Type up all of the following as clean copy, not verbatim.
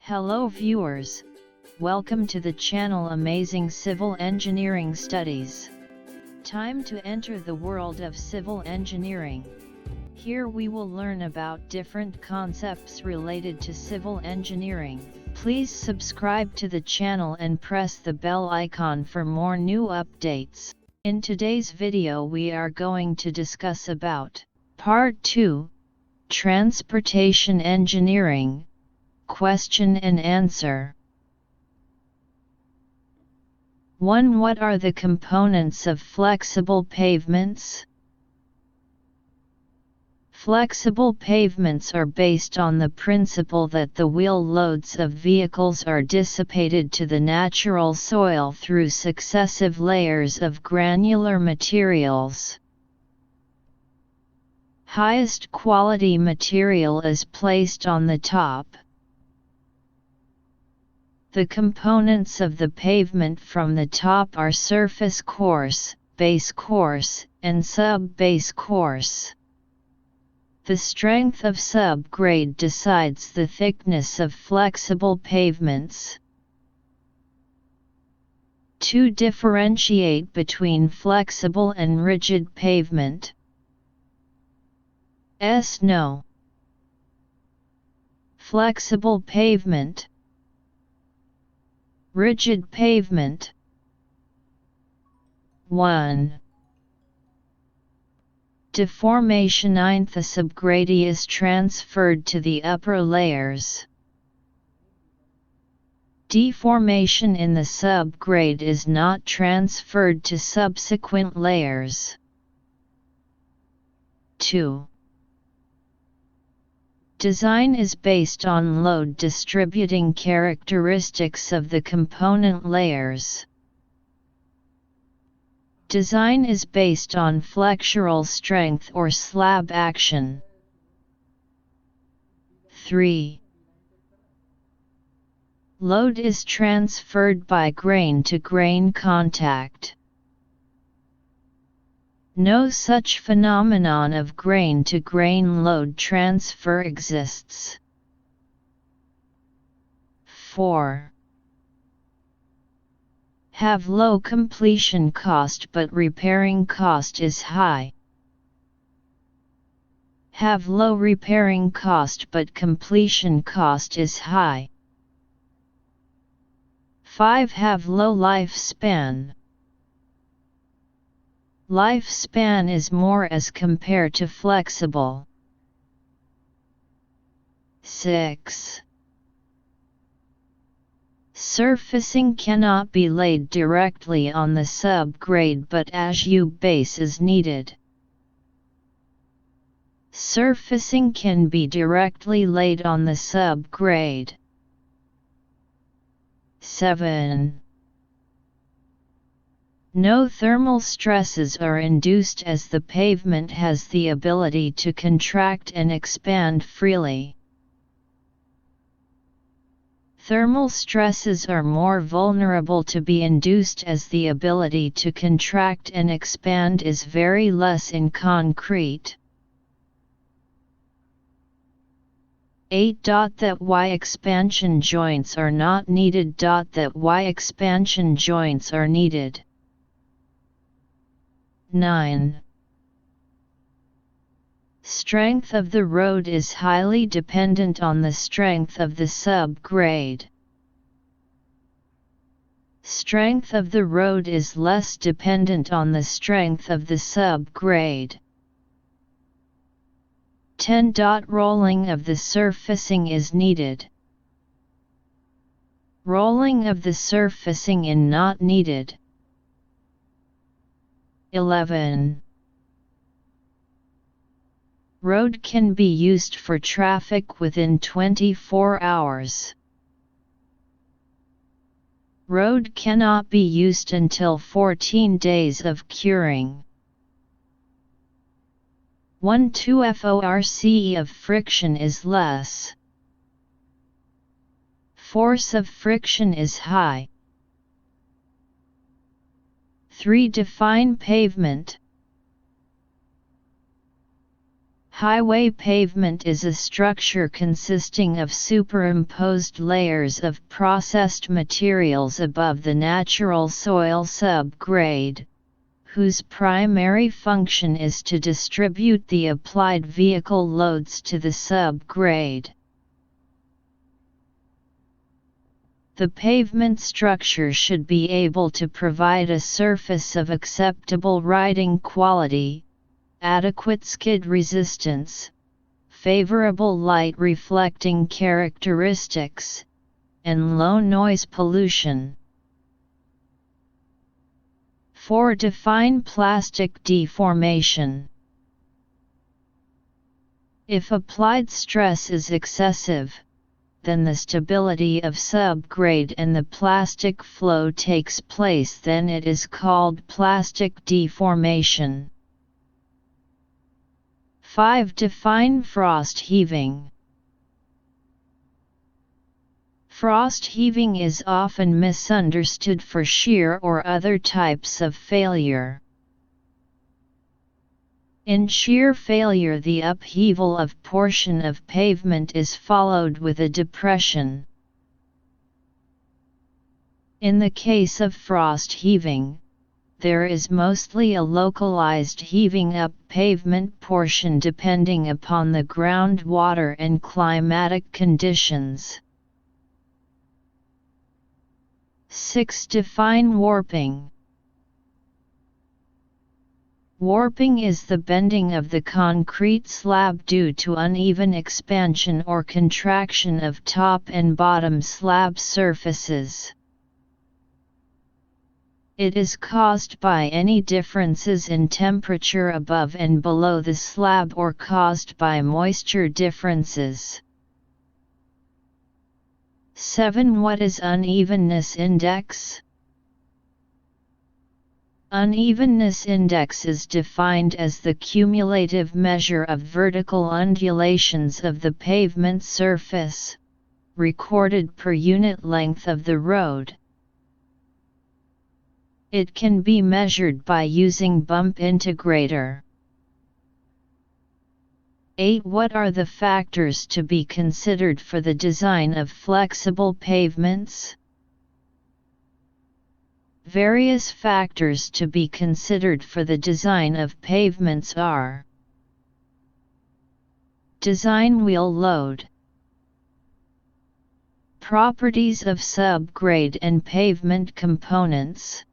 Hello viewers, welcome to the channel Amazing Civil Engineering Studies. Time to enter the world of civil engineering. Here we will learn about different concepts related to civil engineering. Please subscribe to the channel and press the bell icon for more new updates. In today's video we are going to discuss about Part 2, Transportation Engineering, Question and Answer. 1. What are the components of flexible pavements? Flexible pavements are based on the principle that the wheel loads of vehicles are dissipated to the natural soil through successive layers of granular materials. Highest quality material is placed on the top. The components of the pavement from the top are surface course, base course, and sub-base course. The strength of subgrade decides the thickness of flexible pavements. 2. Differentiate between flexible and rigid pavement. No. Flexible pavement. Rigid pavement. 1. Deformation. The subgrade is transferred to the upper layers. Deformation in the subgrade is not transferred to subsequent layers. 2. Design is based on load distributing characteristics of the component layers. Design is based on flexural strength or slab action. 3. Load is transferred by grain-to-grain contact. No such phenomenon of grain-to-grain load transfer exists. 4. Have low completion cost but repairing cost is high. Have low repairing cost but completion cost is high. 5. Have low lifespan. Lifespan is more as compared to flexible. 6. Surfacing cannot be laid directly on the subgrade but as base is needed. Surfacing can be directly laid on the subgrade. 7. No thermal stresses are induced as the pavement has the ability to contract and expand freely. Thermal stresses are more vulnerable to be induced as the ability to contract and expand is very less in concrete. 8. That Y expansion joints are not needed. That Y expansion joints are needed. 9. Strength of the road is highly dependent on the strength of the subgrade. Strength of the road is less dependent on the strength of the subgrade. 10. Rolling of the surfacing is needed. Rolling of the surfacing is not needed. 11. Road can be used for traffic within 24 hours. Road cannot be used until 14 days of curing. 1-2 force of friction is less. Force of friction is high. 3. Define pavement. Highway pavement is a structure consisting of superimposed layers of processed materials above the natural soil subgrade, whose primary function is to distribute the applied vehicle loads to the subgrade. The pavement structure should be able to provide a surface of acceptable riding quality, adequate skid resistance, favorable light reflecting characteristics, and low noise pollution. 4. Define plastic deformation. If applied stress is excessive, then the stability of subgrade and the plastic flow takes place, then it is called plastic deformation. 5. Define frost heaving. Frost heaving is often misunderstood for shear or other types of failure. In shear failure, the upheaval of portion of pavement is followed with a depression. In the case of frost heaving, there is mostly a localized heaving up pavement portion depending upon the groundwater and climatic conditions. 6. Define warping. Warping is the bending of the concrete slab due to uneven expansion or contraction of top and bottom slab surfaces. It is caused by any differences in temperature above and below the slab or caused by moisture differences. 7. What is unevenness index? Unevenness index is defined as the cumulative measure of vertical undulations of the pavement surface, recorded per unit length of the road. It can be measured by using bump integrator. 8. What are the factors to be considered for the design of flexible pavements? Various factors to be considered for the design of pavements are: design wheel load, properties of subgrade and pavement components.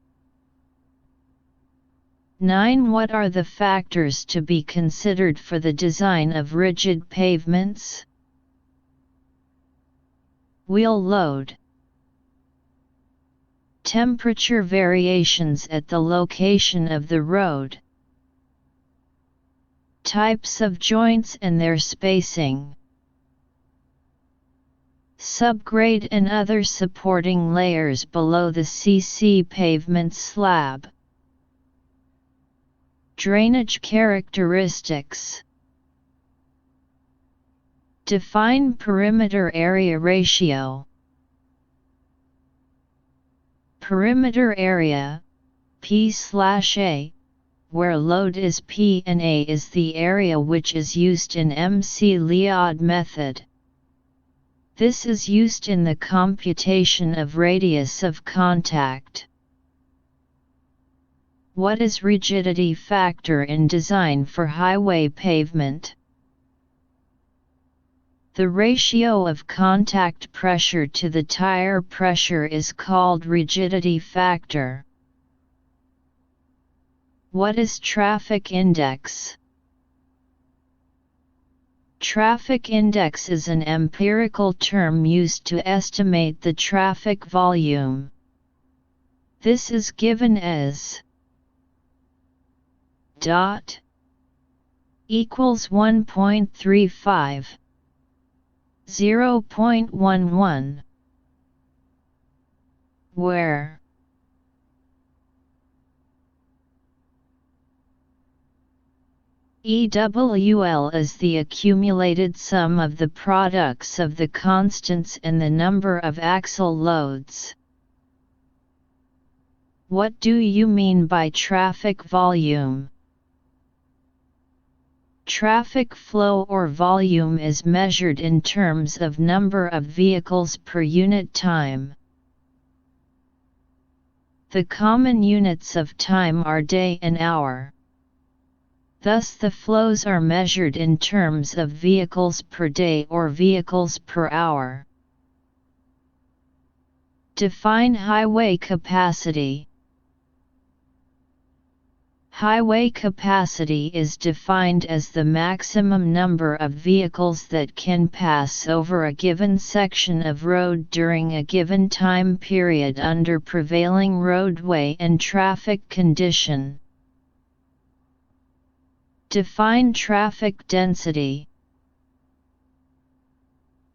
9. What are the factors to be considered for the design of rigid pavements? Wheel load, temperature variations at the location of the road, types of joints and their spacing, subgrade and other supporting layers below the CC pavement slab, drainage characteristics. Define perimeter area ratio. Perimeter area, P/A, where load is P and A is the area which is used in MC-Leod method. This is used in the computation of radius of contact. What is rigidity factor in design for highway pavement? The ratio of contact pressure to the tire pressure is called rigidity factor. What is traffic index? Traffic index is an empirical term used to estimate the traffic volume. This is given as dot equals 1.35 0.11, where EWL is the accumulated sum of the products of the constants and the number of axle loads. What do you mean by traffic volume? Traffic flow or volume is measured in terms of number of vehicles per unit time. The common units of time are day and hour. Thus the flows are measured in terms of vehicles per day or vehicles per hour. Define highway capacity. Highway capacity is defined as the maximum number of vehicles that can pass over a given section of road during a given time period under prevailing roadway and traffic condition. Define traffic density.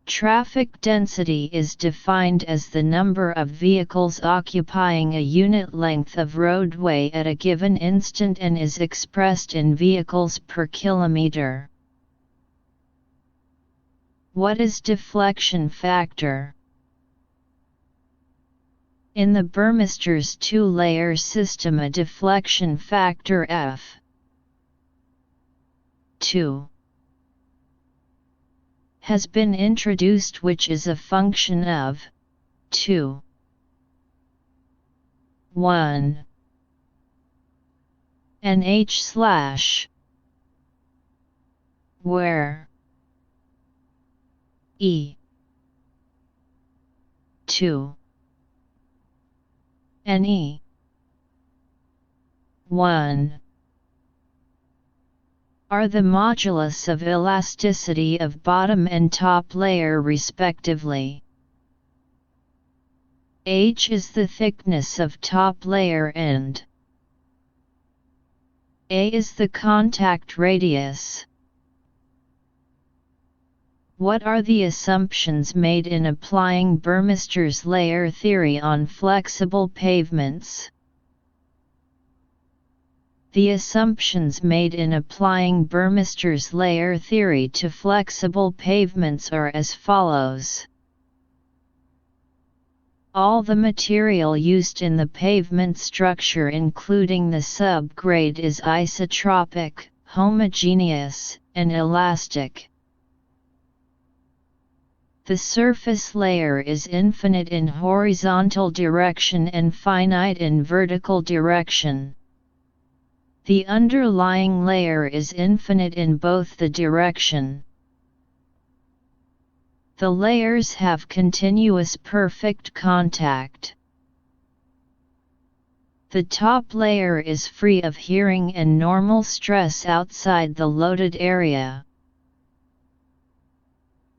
Traffic density is defined as the number of vehicles occupying a unit length of roadway at a given instant and is expressed in vehicles per kilometer. What is deflection factor? In the Burmister's two-layer system, a deflection factor F(2) has been introduced, which is a function of 2, 1, and h/, where e 2 and e 1 are the modulus of elasticity of bottom and top layer respectively. H is the thickness of top layer and A is the contact radius. What are the assumptions made in applying Burmister's layer theory on flexible pavements? The assumptions made in applying Burmister's layer theory to flexible pavements are as follows. All the material used in the pavement structure, including the subgrade, is isotropic, homogeneous, and elastic. The surface layer is infinite in horizontal direction and finite in vertical direction. The underlying layer is infinite in both the direction. The layers have continuous perfect contact. The top layer is free of shearing and normal stress outside the loaded area.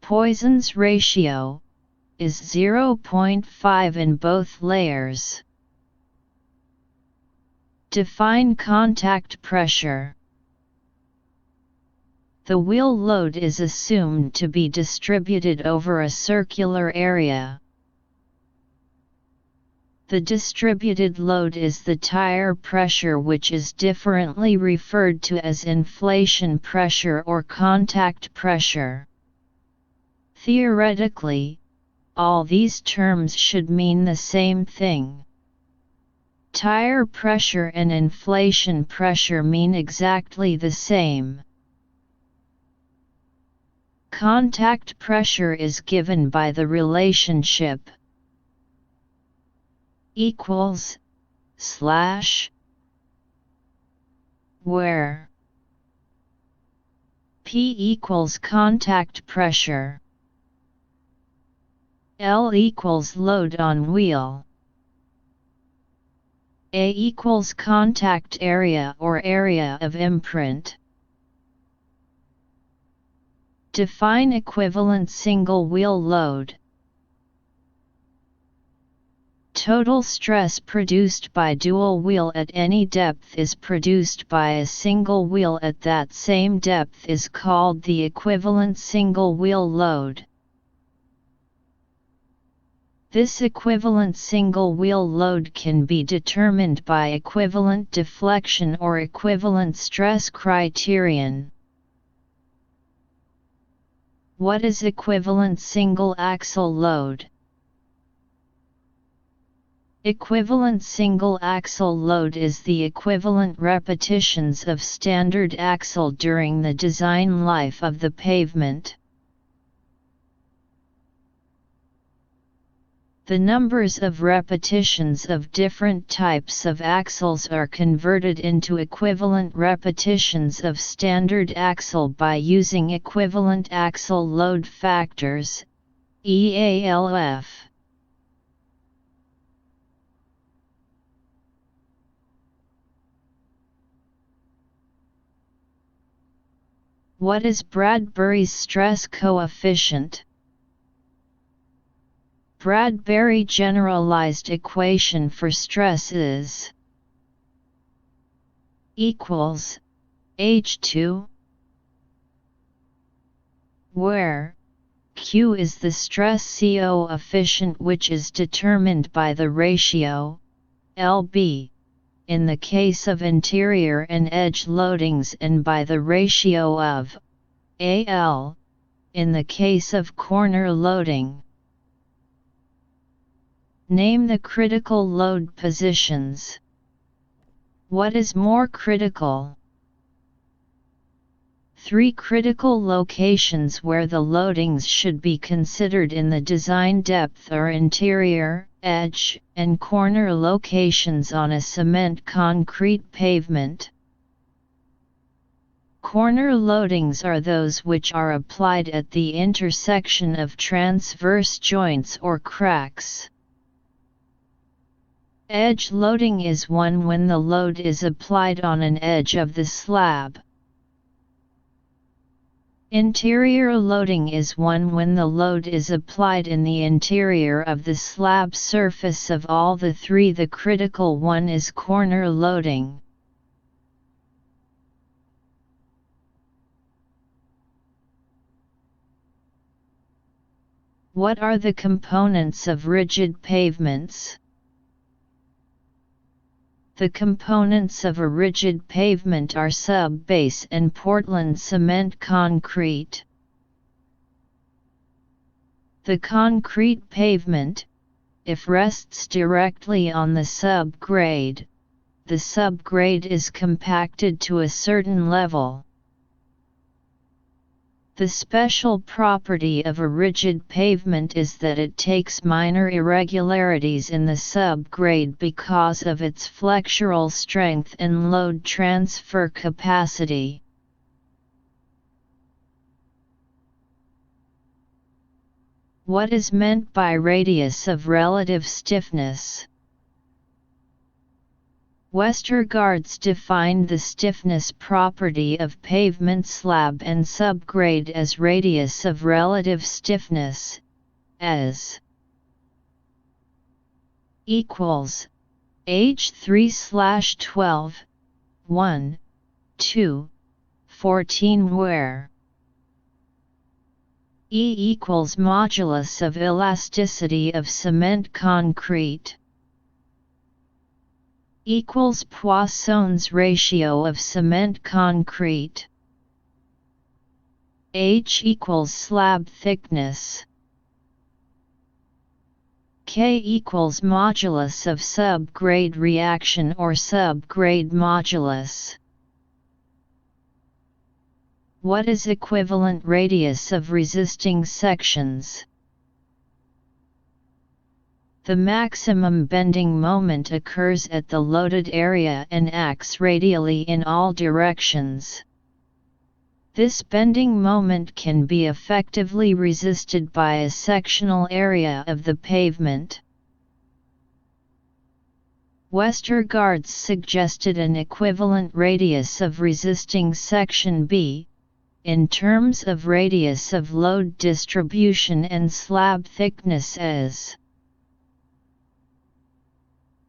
Poisson's ratio is 0.5 in both layers. Define contact pressure. The wheel load is assumed to be distributed over a circular area. The distributed load is the Tyre pressure, which is differently referred to as inflation pressure or contact pressure. Theoretically, all these terms should mean the same thing. Tyre pressure and inflation pressure mean exactly the same. Contact pressure is given by the relationship equals slash where P equals contact pressure, L equals load on wheel, A equals contact area or area of imprint. Define equivalent single wheel load. Total stress produced by dual wheel at any depth is produced by a single wheel at that same depth is called the equivalent single wheel load. This equivalent single wheel load can be determined by equivalent deflection or equivalent stress criterion. What is equivalent single axle load? Equivalent single axle load is the equivalent repetitions of standard axle during the design life of the pavement. The numbers of repetitions of different types of axles are converted into equivalent repetitions of standard axle by using equivalent axle load factors, EALF. What is Bradbury's stress coefficient? Bradbury generalized equation for stress is equals H2, where Q is the stress coefficient which is determined by the ratio LB in the case of interior and edge loadings and by the ratio of AL in the case of corner loading. Name the critical load positions. What is more critical? 3 critical locations where the loadings should be considered in the design depth are interior, edge, and corner locations on a cement concrete pavement. Corner loadings are those which are applied at the intersection of transverse joints or cracks. Edge loading is one when the load is applied on an edge of the slab. Interior loading is one when the load is applied in the interior of the slab surface. Of all the 3, the critical one is corner loading. What are the components of rigid pavements? The components of a rigid pavement are sub-base and Portland cement concrete. The concrete pavement, if rests directly on the subgrade, the subgrade is compacted to a certain level. The special property of a rigid pavement is that it takes minor irregularities in the subgrade because of its flexural strength and load transfer capacity. What is meant by radius of relative stiffness? Westergaard defined the stiffness property of pavement slab and subgrade as radius of relative stiffness, as equals H3/12, 1, 2, 14 where E equals modulus of elasticity of cement concrete equals Poisson's ratio of cement concrete. H equals slab thickness. K equals modulus of subgrade reaction or subgrade modulus. What is equivalent radius of resisting sections? The maximum bending moment occurs at the loaded area and acts radially in all directions. This bending moment can be effectively resisted by a sectional area of the pavement. Westergaard suggested an equivalent radius of resisting section B, in terms of radius of load distribution and slab thickness as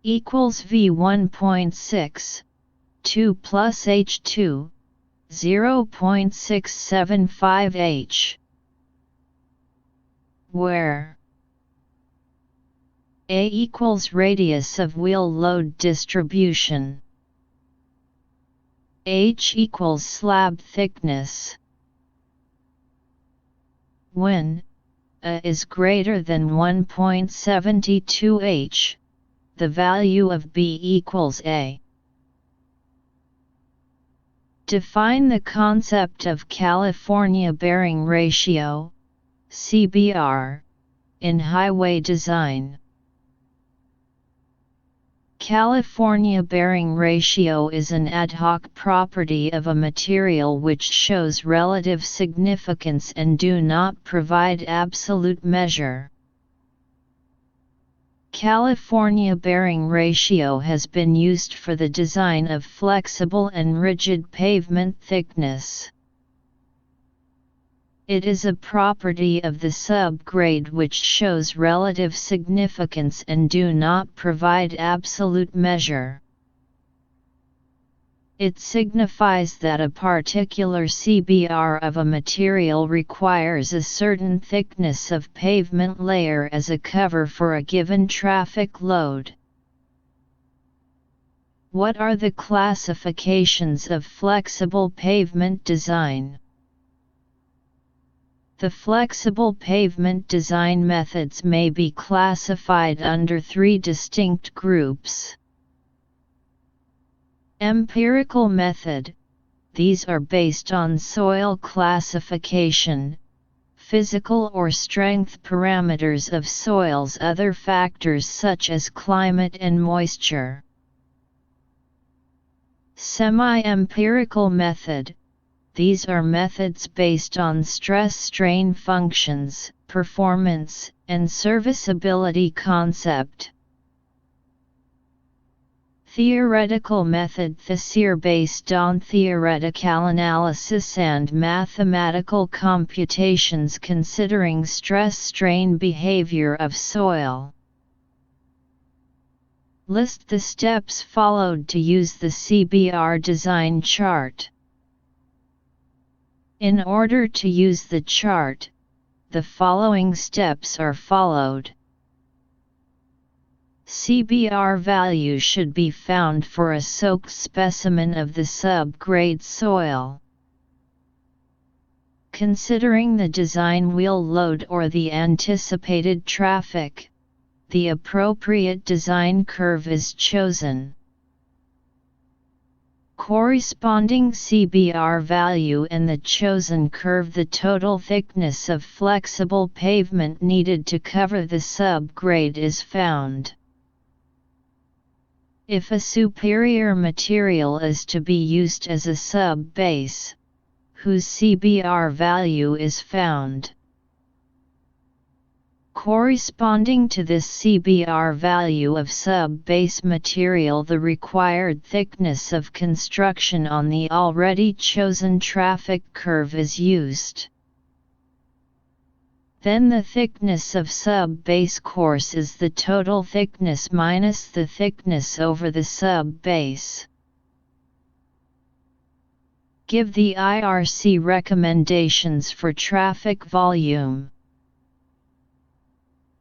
equals V1.6, 2 plus H2, 0.675 H, where A equals radius of wheel load distribution, H equals slab thickness. When A is greater than 1.72 H, the value of B equals A. Define the concept of California bearing ratio, CBR, in highway design. California bearing ratio is an ad hoc property of a material which shows relative significance and do not provide absolute measure. California bearing ratio has been used for the design of flexible and rigid pavement thickness. It is a property of the subgrade which shows relative significance and do not provide absolute measure. It signifies that a particular CBR of a material requires a certain thickness of pavement layer as a cover for a given traffic load. What are the classifications of flexible pavement design? The flexible pavement design methods may be classified under three distinct groups. Empirical method, these are based on soil classification, physical or strength parameters of soils, other factors such as climate and moisture. Semi-empirical method, these are methods based on stress-strain functions, performance, and serviceability concept. Theoretical method, these are based on theoretical analysis and mathematical computations considering stress-strain behavior of soil. List the steps followed to use the CBR design chart. In order to use the chart, the following steps are followed. CBR value should be found for a soaked specimen of the subgrade soil. Considering the design wheel load or the anticipated traffic, the appropriate design curve is chosen. Corresponding CBR value and the chosen curve, the total thickness of flexible pavement needed to cover the subgrade is found. If a superior material is to be used as a sub-base, whose CBR value is found. Corresponding to this CBR value of sub-base material, the required thickness of construction on the already chosen traffic curve is used. Then the thickness of sub-base course is the total thickness minus the thickness over the sub-base. Give the IRC recommendations for traffic volume.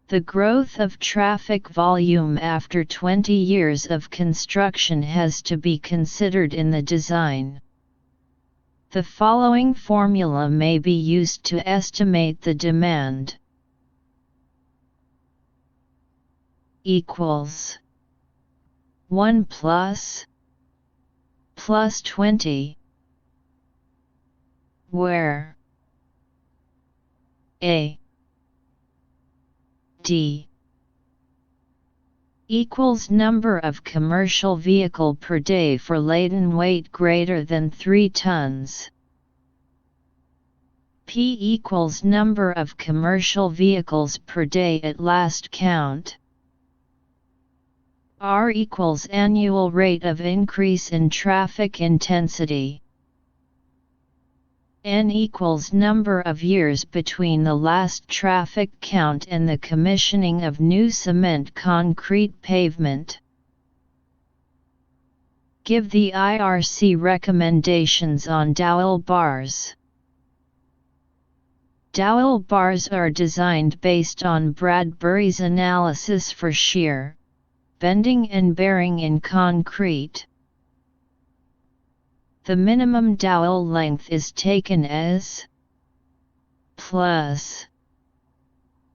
The growth of traffic volume after 20 years of construction has to be considered in the design. The following formula may be used to estimate the demand. Equals 1 plus 20, where A D equals number of commercial vehicle per day for laden weight greater than 3 tons. P equals number of commercial vehicles per day at last count. R equals annual rate of increase in traffic intensity. N equals number of years between the last traffic count and the commissioning of new cement concrete pavement. Give the IRC recommendations on dowel bars. Dowel bars are designed based on Bradbury's analysis for shear, bending and bearing in concrete. The minimum dowel length is taken as plus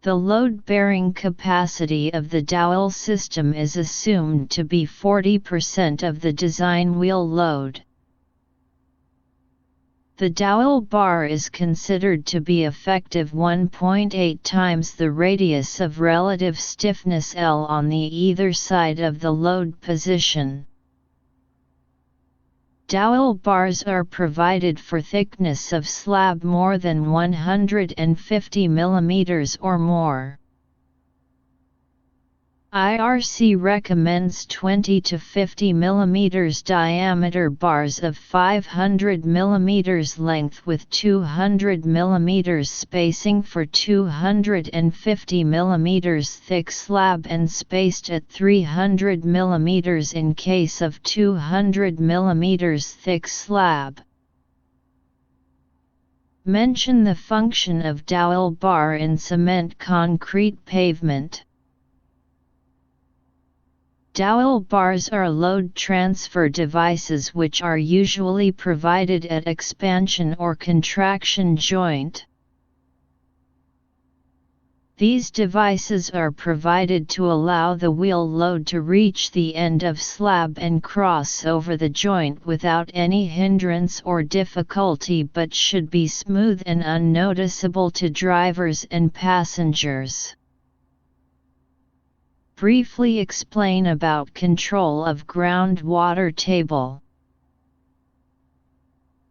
The load-bearing capacity of the dowel system is assumed to be 40% of the design wheel load. The dowel bar is considered to be effective 1.8 times the radius of relative stiffness L on the either side of the load position. Dowel bars are provided for thickness of slab more than 150 mm or more. IRC recommends 20 to 50 mm diameter bars of 500 mm length with 200 mm spacing for 250 mm thick slab and spaced at 300 mm in case of 200 mm thick slab. Mention the function of dowel bar in cement concrete pavement. Dowel bars are load transfer devices which are usually provided at expansion or contraction joint. These devices are provided to allow the wheel load to reach the end of slab and cross over the joint without any hindrance or difficulty, but should be smooth and unnoticeable to drivers and passengers. Briefly explain about control of groundwater table.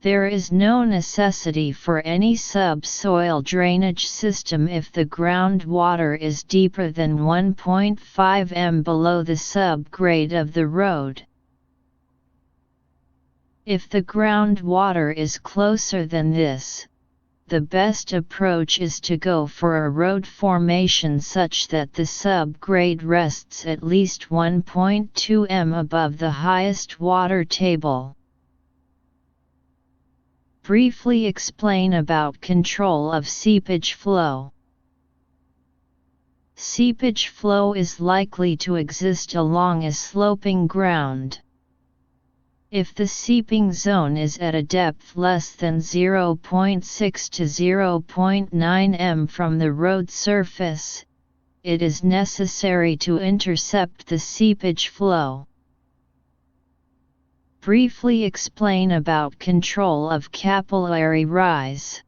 There is no necessity for any subsoil drainage system if the groundwater is deeper than 1.5 m below the subgrade of the road. If the groundwater is closer than this, the best approach is to go for a road formation such that the subgrade rests at least 1.2 m above the highest water table. Briefly explain about control of seepage flow. Seepage flow is likely to exist along a sloping ground. If the seeping zone is at a depth less than 0.6 to 0.9 m from the road surface, it is necessary to intercept the seepage flow. Briefly explain about control of capillary rise.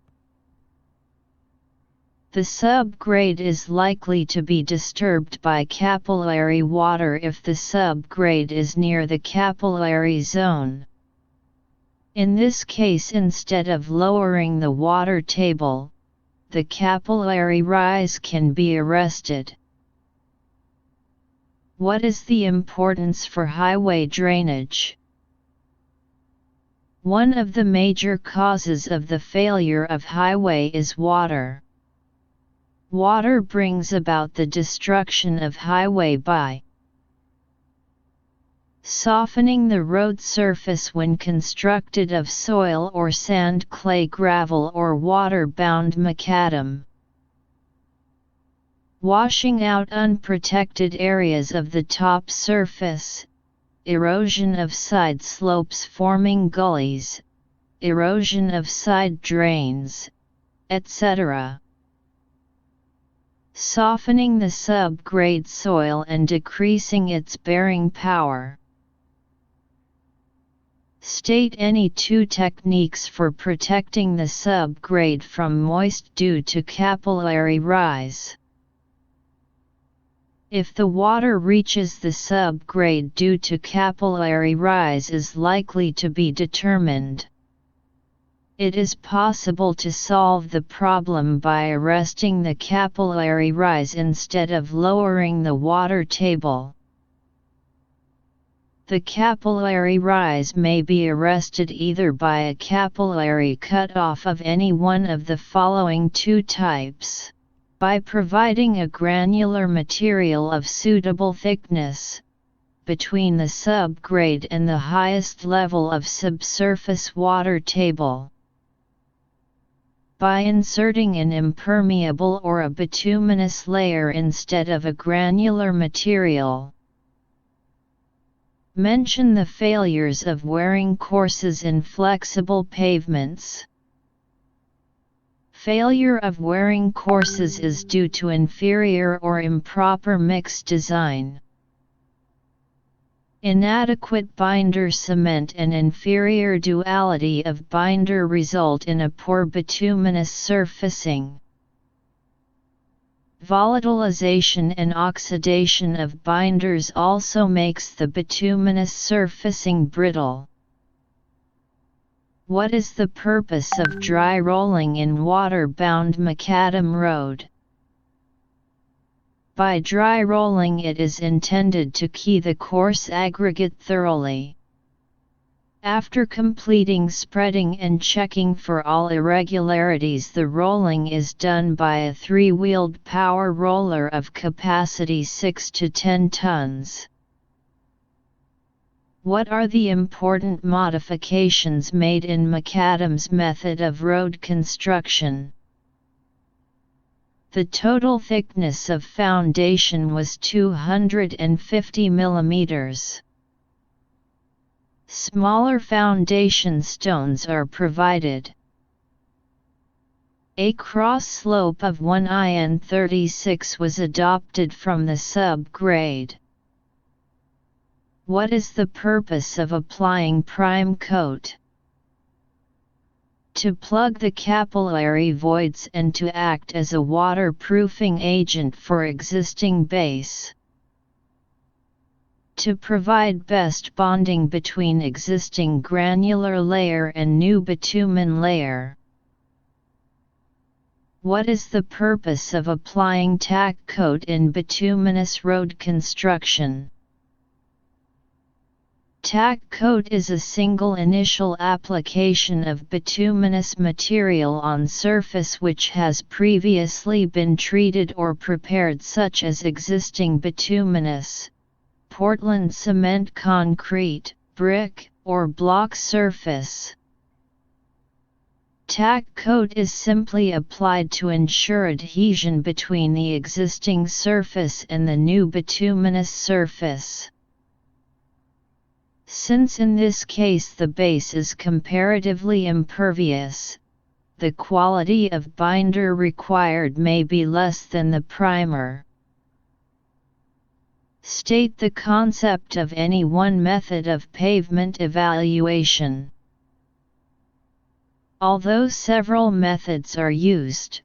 The subgrade is likely to be disturbed by capillary water if the subgrade is near the capillary zone. In this case, instead of lowering the water table, the capillary rise can be arrested. What is the importance for highway drainage? One of the major causes of the failure of highway is water. Water brings about the destruction of highway by softening the road surface when constructed of soil or sand, clay, gravel or water-bound macadam, washing out unprotected areas of the top surface, erosion of side slopes forming gullies, erosion of side drains, etc. Softening the subgrade soil and decreasing its bearing power. State any two techniques for protecting the subgrade from moist due to capillary rise. If the water reaches the subgrade due to capillary rise is likely to be determined. It is possible to solve the problem by arresting the capillary rise instead of lowering the water table. The capillary rise may be arrested either by a capillary cut-off of any one of the following two types: by providing a granular material of suitable thickness, between the subgrade and the highest level of subsurface water table, by inserting an impermeable or a bituminous layer instead of a granular material. Mention the failures of wearing courses in flexible pavements. Failure of wearing courses is due to inferior or improper mix design. Inadequate binder cement and inferior duality of binder result in a poor bituminous surfacing. Volatilization and oxidation of binders also makes the bituminous surfacing brittle. What is the purpose of dry rolling in water-bound macadam road? By dry rolling it is intended to key the coarse aggregate thoroughly. After completing spreading and checking for all irregularities, the rolling is done by a 3-wheeled power roller of capacity 6 to 10 tons. What are the important modifications made in macadam's method of road construction? The total thickness of foundation was 250 mm. Smaller foundation stones are provided. A cross slope of 1in36 was adopted from the sub-grade. What is the purpose of applying prime coat? To plug the capillary voids and to act as a waterproofing agent for existing base. To provide best bonding between existing granular layer and new bitumen layer. What is the purpose of applying tack coat in bituminous road construction? Tack coat is a single initial application of bituminous material on surface which has previously been treated or prepared, such as existing bituminous, Portland cement, concrete, brick, or block surface. Tack coat is simply applied to ensure adhesion between the existing surface and the new bituminous surface. Since in this case the base is comparatively impervious, the quality of binder required may be less than the primer. State the concept of any one method of pavement evaluation. Although several methods are used,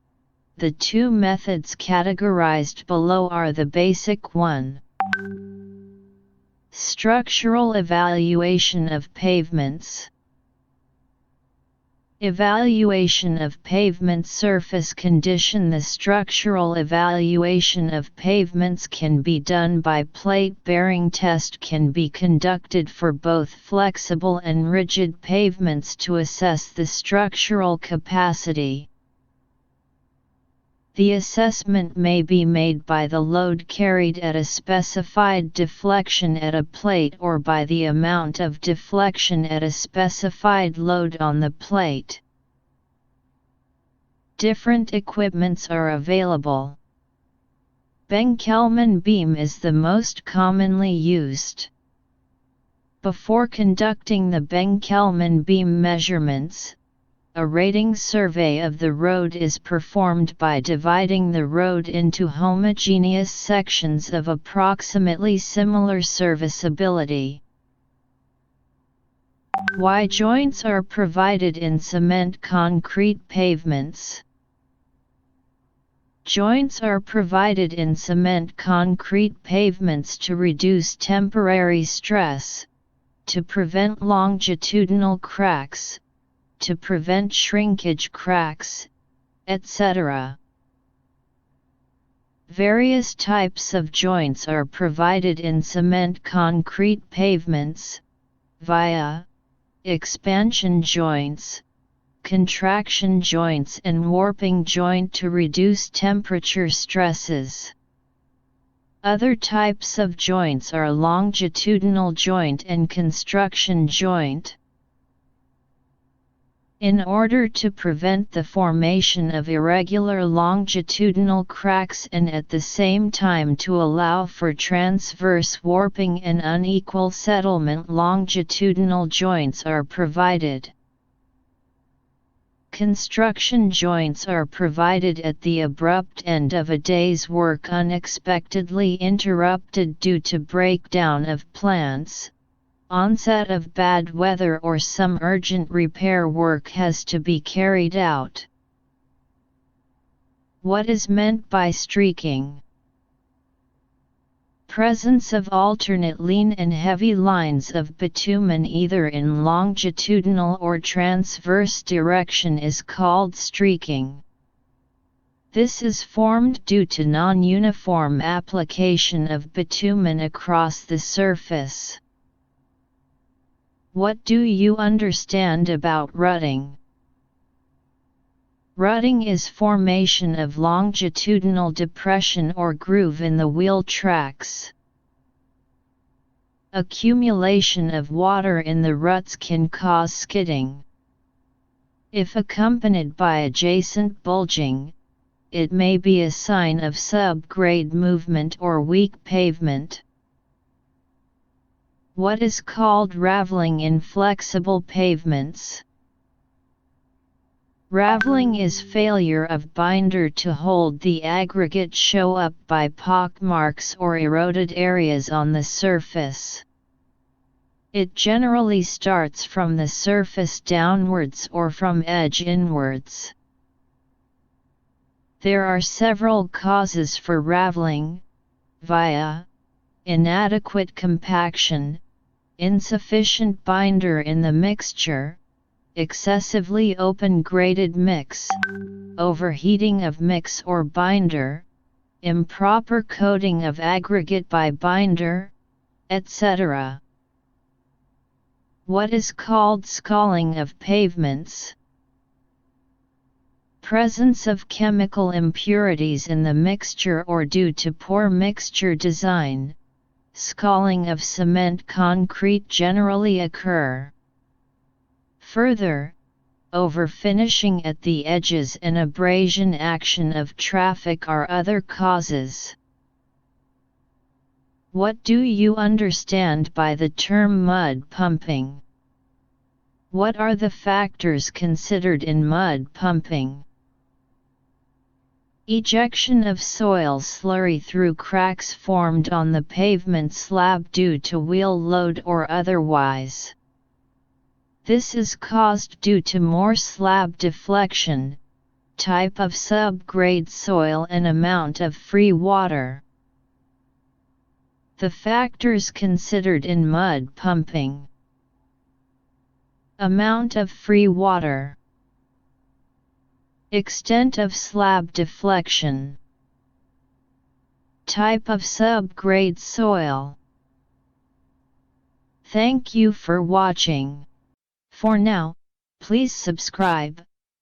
the two methods categorized below are the basic one. Structural evaluation of pavements. Evaluation of pavement surface condition. The structural evaluation of pavements can be done by plate bearing test, can be conducted for both flexible and rigid pavements to assess the structural capacity. The assessment may be made by the load carried at a specified deflection at a plate or by the amount of deflection at a specified load on the plate. Different equipments are available. Benkelman beam is the most commonly used. Before conducting the Benkelman beam measurements, a rating survey of the road is performed by dividing the road into homogeneous sections of approximately similar serviceability. Y-joints are provided in cement concrete pavements. Joints are provided in cement concrete pavements to reduce temporary stress, to prevent longitudinal cracks, to prevent shrinkage cracks, etc. Various types of joints are provided in cement concrete pavements, via expansion joints, contraction joints and warping joint to reduce temperature stresses. Other types of joints are longitudinal joint and construction joint. In order to prevent the formation of irregular longitudinal cracks and at the same time to allow for transverse warping and unequal settlement, longitudinal joints are provided. Construction joints are provided at the abrupt end of a day's work, unexpectedly interrupted due to breakdown of plants, onset of bad weather, or some urgent repair work has to be carried out. What is meant by streaking? Presence of alternate lean and heavy lines of bitumen either in longitudinal or transverse direction is called streaking. This is formed due to non-uniform application of bitumen across the surface. What do you understand about rutting? Rutting is formation of longitudinal depression or groove in the wheel tracks. Accumulation of water in the ruts can cause skidding. If accompanied by adjacent bulging, it may be a sign of subgrade movement or weak pavement. What is called raveling in flexible pavements? Raveling is failure of binder to hold the aggregate show up by pockmarks or eroded areas on the surface. It generally starts from the surface downwards or from edge inwards. There are several causes for raveling, via inadequate compaction, insufficient binder in the mixture, excessively open graded mix, overheating of mix or binder, improper coating of aggregate by binder, etc. What is called scalding of pavements? Presence of chemical impurities in the mixture or due to poor mixture design, scalding of cement concrete generally occur. Further, overfinishing at the edges and abrasion action of traffic are other causes. What do you understand by the term mud pumping? What are the factors considered in mud pumping? Ejection of soil slurry through cracks formed on the pavement slab due to wheel load or otherwise. This is caused due to more slab deflection, type of subgrade soil and amount of free water. The factors considered in mud pumping: amount of free water, extent of slab deflection, type of subgrade soil. Thank you for watching. For now, please subscribe,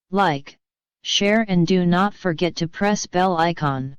like, share and do not forget to press bell icon.